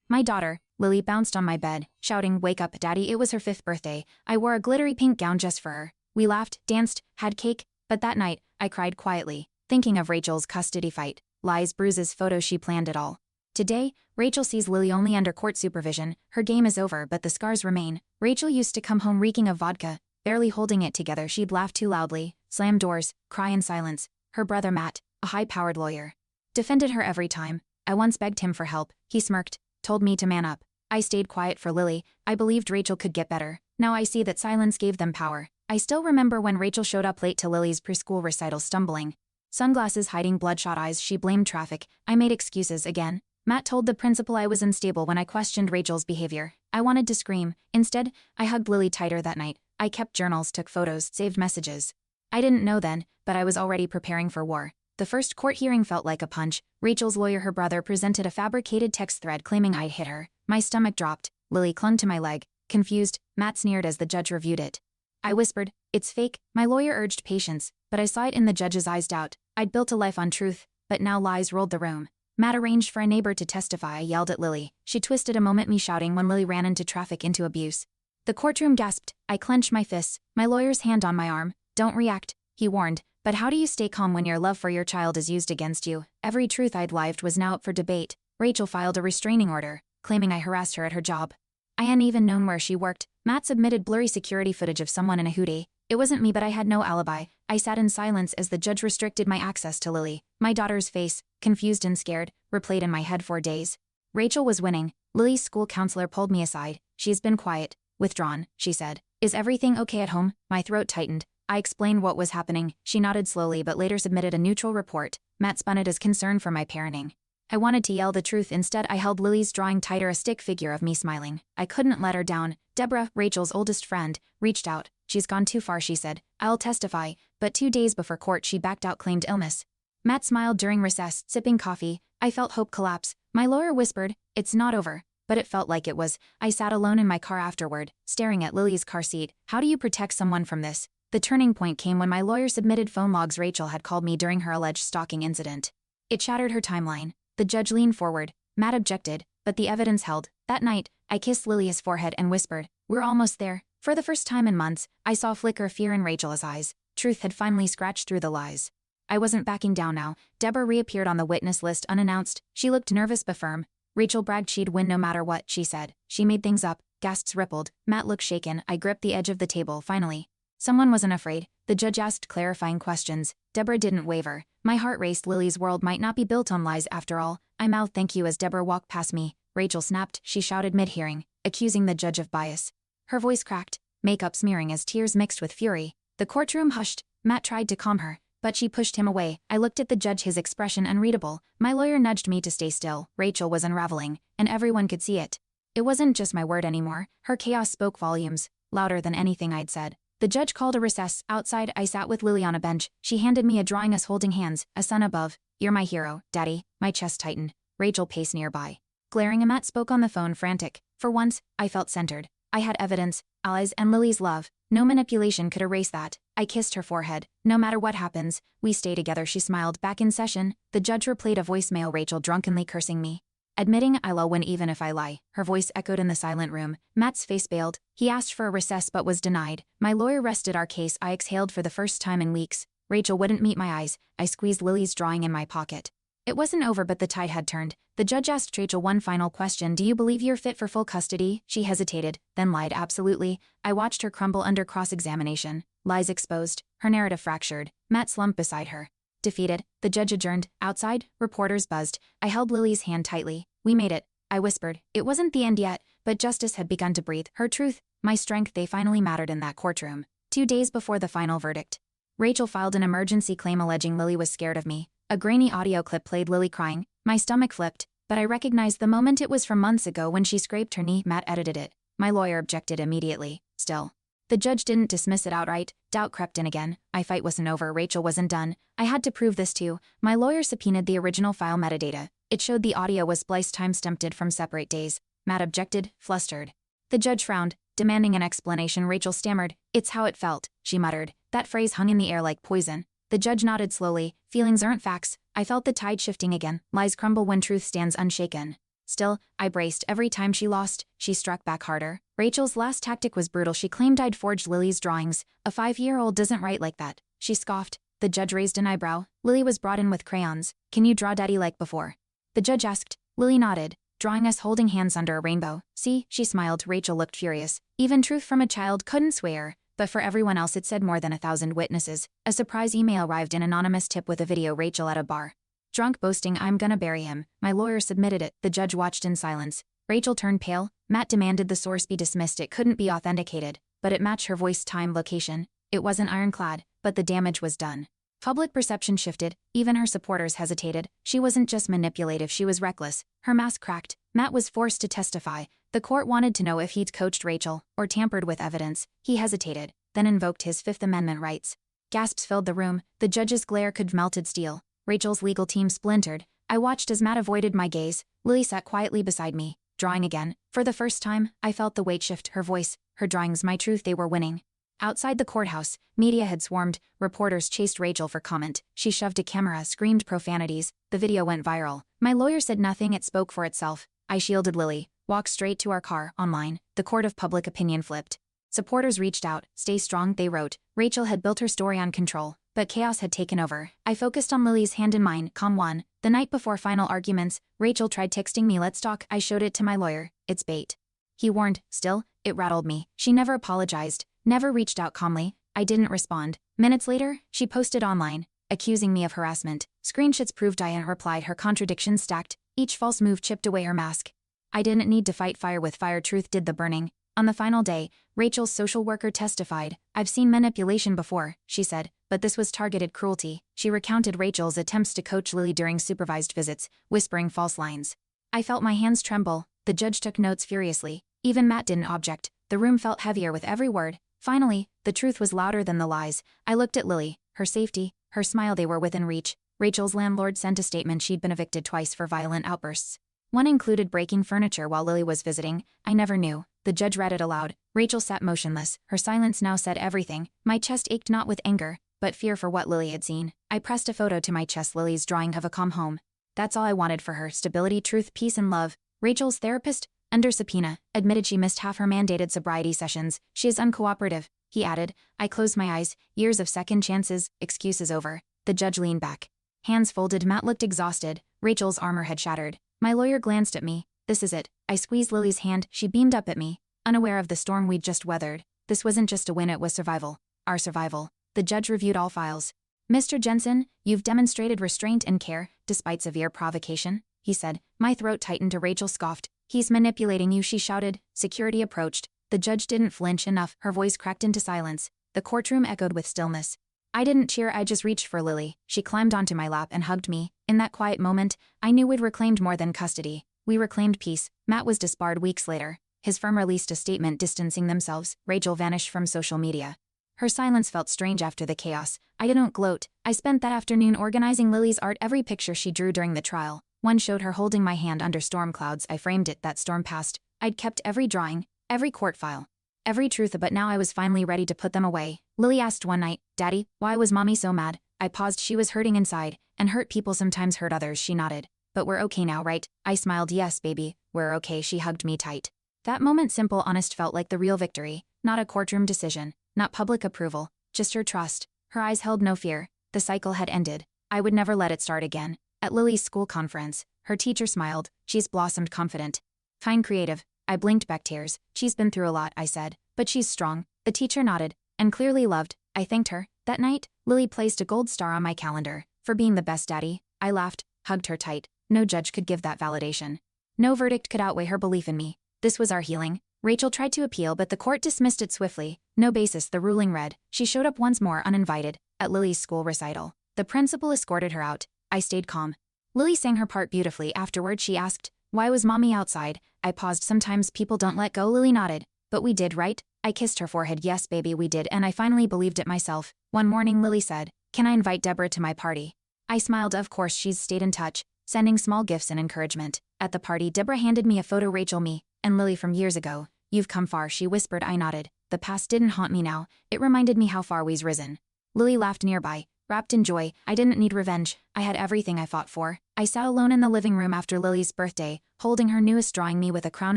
My daughter, Lily, bounced on my bed, shouting, "Wake up, Daddy." It was her 5th birthday. I wore a glittery pink gown just for her. We laughed, danced, had cake, but that night, I cried quietly, thinking of Rachel's custody fight, lies, bruises, photos. She planned it all. Today, Rachel sees Lily only under court supervision. Her game is over, but the scars remain. Rachel used to come home reeking of vodka, barely holding it together. She'd laugh too loudly, slam doors, cry in silence. Her brother Matt, a high-powered lawyer, defended her every time. I once begged him for help. He smirked, told me to man up. I stayed quiet for Lily. I believed Rachel could get better. Now I see that silence gave them power. I still remember when Rachel showed up late to Lily's preschool recital, stumbling, sunglasses hiding bloodshot eyes. She blamed traffic. I made excuses again. Matt told the principal I was unstable when I questioned Rachel's behavior. I wanted to scream. Instead, I hugged Lily tighter that night. I kept journals, took photos, saved messages. I didn't know then, but I was already preparing for war. The first court hearing felt like a punch. Rachel's lawyer, her brother, presented a fabricated text thread claiming I'd hit her. My stomach dropped. Lily clung to my leg, confused. Matt sneered as the judge reviewed it. I whispered, "It's fake." My lawyer urged patience, but I saw it in the judge's eyes, doubt. I'd built a life on truth, but now lies ruled the room. Matt arranged for a neighbor to testify. I yelled at Lily. She twisted a moment, me shouting when Lily ran into traffic, into abuse. The courtroom gasped. I clenched my fists, my lawyer's hand on my arm. "Don't react," he warned. But how do you stay calm when your love for your child is used against you? Every truth I'd lived was now up for debate. Rachel filed a restraining order, claiming I harassed her at her job. I hadn't even known where she worked. Matt submitted blurry security footage of someone in a hoodie. It wasn't me, but I had no alibi. I sat in silence as the judge restricted my access to Lily. My daughter's face, confused and scared, replayed in my head for days. Rachel was winning. Lily's school counselor pulled me aside. "She's been quiet, withdrawn," she said. "Is everything okay at home?" My throat tightened. I explained what was happening. She nodded slowly but later submitted a neutral report. Matt spun it as concern for my parenting. I wanted to yell the truth. Instead, I held Lily's drawing tighter, a stick figure of me smiling. I couldn't let her down. Deborah, Rachel's oldest friend, reached out. "She's gone too far," she said. "I'll testify." But 2 days before court, she backed out, claimed illness. Matt smiled during recess, sipping coffee. I felt hope collapse. My lawyer whispered, "It's not over." But it felt like it was. I sat alone in my car afterward, staring at Lily's car seat. How do you protect someone from this? The turning point came when my lawyer submitted phone logs Rachel had called me during her alleged stalking incident. It shattered her timeline. The judge leaned forward. Matt objected, but the evidence held. That night, I kissed Lily's forehead and whispered, "We're almost there." For the first time in months, I saw a flicker of fear in Rachel's eyes. Truth had finally scratched through the lies. I wasn't backing down now. Deborah reappeared on the witness list unannounced. She looked nervous but firm. Rachel bragged she'd win no matter what, she said. She made things up. Gasps rippled. Matt looked shaken. I gripped the edge of the table, finally. Someone wasn't afraid. The judge asked clarifying questions. Deborah didn't waver. My heart raced. Lily's world might not be built on lies after all. I mouthed thank you as Deborah walked past me. Rachel snapped. She shouted mid-hearing, accusing the judge of bias. Her voice cracked, makeup smearing as tears mixed with fury. The courtroom hushed. Matt tried to calm her, but she pushed him away. I looked at the judge, his expression unreadable. My lawyer nudged me to stay still. Rachel was unraveling, and everyone could see it. It wasn't just my word anymore. Her chaos spoke volumes, louder than anything I'd said. The judge called a recess. Outside, I sat with Lily on a bench. She handed me a drawing, us holding hands, a sun above. "You're my hero, Daddy." My chest tightened. Rachel paced nearby, glaring. Matt spoke on the phone, frantic. For once, I felt centered. I had evidence, allies, and Lily's love. No manipulation could erase that. I kissed her forehead. "No matter what happens, we stay together," she smiled. Back in session, the judge replayed a voicemail, Rachel drunkenly cursing me. "Admitting I'll win even if I lie." Her voice echoed in the silent room. Matt's face paled. He asked for a recess but was denied. My lawyer rested our case. I exhaled for the first time in weeks. Rachel wouldn't meet my eyes. I squeezed Lily's drawing in my pocket. It wasn't over, but the tide had turned. The judge asked Rachel one final question. "Do you believe you're fit for full custody?" She hesitated, then lied. "Absolutely." I watched her crumble under cross-examination. Lies exposed, her narrative fractured. Matt slumped beside her, defeated. The judge adjourned. Outside, reporters buzzed. I held Lily's hand tightly. "We made it," I whispered. It wasn't the end yet, but justice had begun to breathe. Her truth, my strength, they finally mattered in that courtroom. 2 days before the final verdict, Rachel filed an emergency claim alleging Lily was scared of me. A grainy audio clip played, Lily crying. My stomach flipped, but I recognized the moment. It was from months ago when she scraped her knee. Matt edited it. My lawyer objected immediately. Still, the judge didn't dismiss it outright. Doubt crept in again. My fight wasn't over. Rachel wasn't done. I had to prove this too. My lawyer subpoenaed the original file metadata. It showed the audio was spliced, time-stamped from separate days. Matt objected, flustered. The judge frowned, demanding an explanation. Rachel stammered. "It's how it felt," she muttered. That phrase hung in the air like poison. The judge nodded slowly. "Feelings aren't facts." I felt the tide shifting again. Lies crumble when truth stands unshaken. Still, I braced. Every time she lost, she struck back harder. Rachel's last tactic was brutal. She claimed I'd forged Lily's drawings. A 5-year-old doesn't write like that. She scoffed. The judge raised an eyebrow. Lily was brought in with crayons. Can you draw Daddy like before? The judge asked. Lily nodded, drawing us holding hands under a rainbow. See, she smiled. Rachel looked furious. Even truth from a child couldn't sway her. But for everyone else it said more than 1,000 witnesses. A surprise email arrived, an anonymous tip with a video. Rachel at a bar. Drunk, boasting, I'm gonna bury him. My lawyer submitted it. The judge watched in silence. Rachel turned pale. Matt demanded the source be dismissed. It couldn't be authenticated, but it matched her voice, time, location. It wasn't ironclad, but the damage was done. Public perception shifted. Even her supporters hesitated. She wasn't just manipulative, she was reckless. Her mask cracked. Matt was forced to testify. The court wanted to know if he'd coached Rachel or tampered with evidence. He hesitated, then invoked his Fifth Amendment rights. Gasps filled the room. The judge's glare could melted steel. Rachel's legal team splintered. I watched as Matt avoided my gaze. Lily sat quietly beside me, drawing again. For the first time, I felt the weight shift. Her voice, her drawings, my truth, they were winning. Outside the courthouse, media had swarmed. Reporters chased Rachel for comment. She shoved a camera, screamed profanities. The video went viral. My lawyer said nothing, it spoke for itself. I shielded Lily, walked straight to our car. Online, the court of public opinion flipped. Supporters reached out. Stay strong, they wrote. Rachel had built her story on control, but chaos had taken over. I focused on Lily's hand in mine. Calm one. The night before final arguments, Rachel tried texting me, let's talk. I showed it to my lawyer. It's bait. He warned. Still, it rattled me. She never apologized, never reached out calmly. I didn't respond. Minutes later, she posted online, accusing me of harassment. Screenshots proved I hadn't replied. Her contradictions stacked. Each false move chipped away her mask. I didn't need to fight fire with fire. Truth did the burning. On the final day, Rachel's social worker testified. I've seen manipulation before, she said, but this was targeted cruelty. She recounted Rachel's attempts to coach Lily during supervised visits, whispering false lines. I felt my hands tremble. The judge took notes furiously. Even Matt didn't object. The room felt heavier with every word. Finally, the truth was louder than the lies. I looked at Lily, her safety, her smile, they were within reach. Rachel's landlord sent a statement she'd been evicted twice for violent outbursts. One included breaking furniture while Lily was visiting. I never knew. The judge read it aloud. Rachel sat motionless. Her silence now said everything. My chest ached, not with anger, but fear for what Lily had seen. I pressed a photo to my chest, Lily's drawing of a calm home. That's all I wanted for her: stability, truth, peace, and love. Rachel's therapist, under subpoena, admitted she missed half her mandated sobriety sessions. She is uncooperative, he added. I closed my eyes. Years of second chances, excuses over. The judge leaned back. Hands folded. Matt looked exhausted. Rachel's armor had shattered. My lawyer glanced at me. This is it. I squeezed Lily's hand. She beamed up at me, unaware of the storm we'd just weathered. This wasn't just a win, it was survival. Our survival. The judge reviewed all files. Mr. Jensen, you've demonstrated restraint and care, despite severe provocation, he said. My throat tightened. Rachel scoffed. He's manipulating you, she shouted. Security approached. The judge didn't flinch enough. Her voice cracked into silence. The courtroom echoed with stillness. I didn't cheer, I just reached for Lily. She climbed onto my lap and hugged me. In that quiet moment, I knew we'd reclaimed more than custody. We reclaimed peace. Matt was disbarred weeks later. His firm released a statement distancing themselves. Rachel vanished from social media. Her silence felt strange after the chaos. I didn't gloat. I spent that afternoon organizing Lily's art. Every picture she drew during the trial. One showed her holding my hand under storm clouds. I framed it. That storm passed. I'd kept every drawing, every court file, every truth, but now I was finally ready to put them away. Lily asked one night, Daddy, why was Mommy so mad? I paused. She was hurting inside, and hurt people sometimes hurt others. She nodded. But we're okay now, right? I smiled. Yes, baby, we're okay. She hugged me tight. That moment, simple, honest, felt like the real victory. Not a courtroom decision, not public approval, just her trust. Her eyes held no fear. The cycle had ended. I would never let it start again. At Lily's school conference, her teacher smiled. She's blossomed, confident. Kind, creative. I blinked back tears. She's been through a lot, I said. But she's strong. The teacher nodded, and clearly loved. I thanked her. That night, Lily placed a gold star on my calendar. For being the best daddy. I laughed, hugged her tight. No judge could give that validation. No verdict could outweigh her belief in me. This was our healing. Rachel tried to appeal, but the court dismissed it swiftly. No basis, the ruling read. She showed up once more, uninvited, at Lily's school recital. The principal escorted her out. I stayed calm. Lily sang her part beautifully. Afterward, she asked, why was Mommy outside? I paused. Sometimes people don't let go. Lily nodded. But we did, right? I kissed her forehead. Yes, baby, we did, and I finally believed it myself. One morning, Lily said, can I invite Deborah to my party? I smiled. Of course. She's stayed in touch, sending small gifts and encouragement. At the party, Deborah handed me a photo. Rachel, me, and Lily from years ago. You've come far, she whispered. I nodded. The past didn't haunt me now. It reminded me how far we've risen. Lily laughed nearby, wrapped in joy. I didn't need revenge. I had everything I fought for. I sat alone in the living room after Lily's birthday, holding her newest drawing me with a crown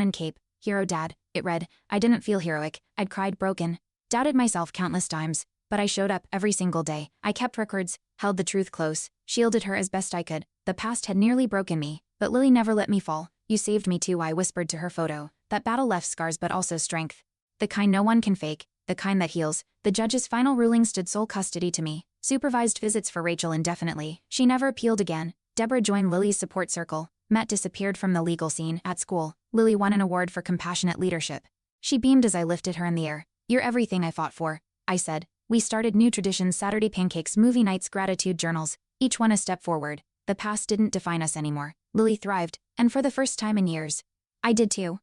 and cape. Hero Dad, it read. I didn't feel heroic, I'd cried broken. Doubted myself countless times. But I showed up every single day. I kept records, held the truth close, shielded her as best I could. The past had nearly broken me, but Lily never let me fall. You saved me too, I whispered to her photo. That battle left scars but also strength. The kind no one can fake, the kind that heals. The judge's final ruling stood sole custody to me. Supervised visits for Rachel indefinitely. She never appealed again. Deborah joined Lily's support circle. Matt disappeared from the legal scene. At school, Lily won an award for compassionate leadership. She beamed as I lifted her in the air. You're everything I fought for, I said. We started new traditions: Saturday pancakes, movie nights, gratitude journals, each one a step forward. The past didn't define us anymore. Lily thrived, and for the first time in years. I did too.